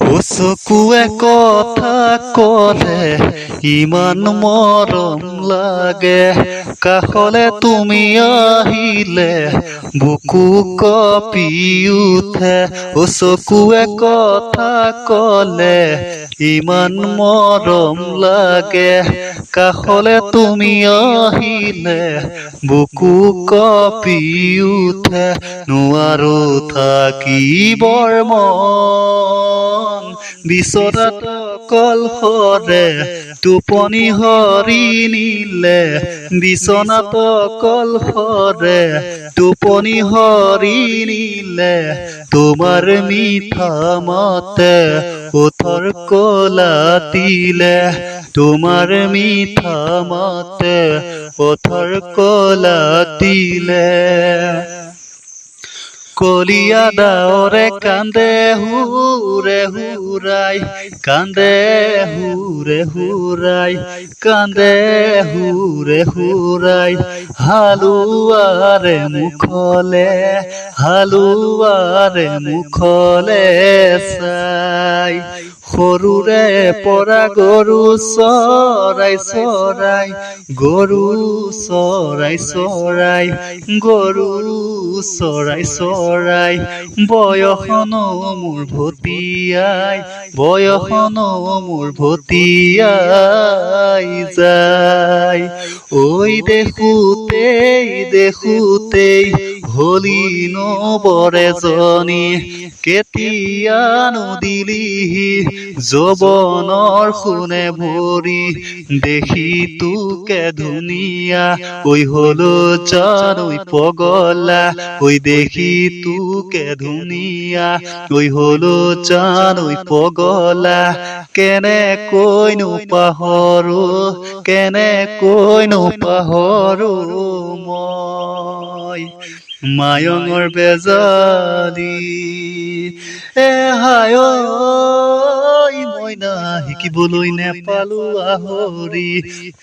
চকুৱে কথা ক'লে ইমান মৰম লাগে, কাষলে তুমি আহিলে বুকু কঁপি উঠে। চকুৱে কথা ক'লে ইমান মৰম লাগে, কাষলে তুমি আহিলে বুকু কঁপি উঠে। নোৱাৰো থাকিবৰ মন বিচৰাত অকল সৰে, টোপনি হৰি নিলে বিচনাত অকল সৰে, টোপনি হৰি নিলে তোমাৰ মিঠা মাতে ওঠৰ কলাটিলে, তোমাৰ মিঠা মাতে ওঠৰ কলাটিলে। কলিয়া ডাৱৰে কান্দে হুৰে হুৰাই, কান্দে হুৰে হুৰাই, কান্দে হুৰে হুৰাই। হালুৱাৰে মুখলে, হালুৱাৰে মুখলে চাই, সৰুৰে পৰা গৰু চৰাই চৰাই, গৰু চৰাই চৰাই, গৰু চৰাই চৰাই। বয়সনো মোৰ ভটিয়াই, বয়সনো মোৰ ভটিয়াই যায়। ঐ দেখোতেই দেখোতেই হলি নবৰ এজনী, কেতিয়ানো দিলিহি যৌৱনৰ সোণে ভৰি। দেখি তোকে ধুনীয়া ঐ হলো জানো পগলা, ঐ দেখি তোকে ধুনীয়া ঐ হলো জানো পগলা। কেনেকৈনো পাহৰো, কেনেকৈনো পাহৰো মই মায়ঙৰ বেজালি। হায় মইনা শিকিবলৈ নেপালো আহৰি,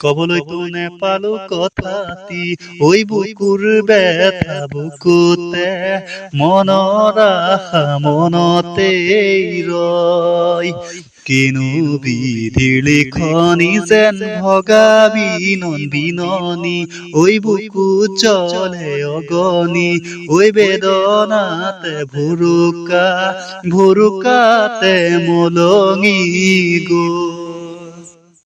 কবলৈতো নেপালো কথাটি। ঐ বুকুৰ বেথা বুকুতে, মনৰ আশা মনতেই ৰয়। কিনো বিধিৰ লিখনি যেন ভগা বিনন বিননি, ঐ বুকু জলে অগনি, ঐ বেদনাতে ভুৰুকা ভুৰুকাতে মলঙি গ'ল।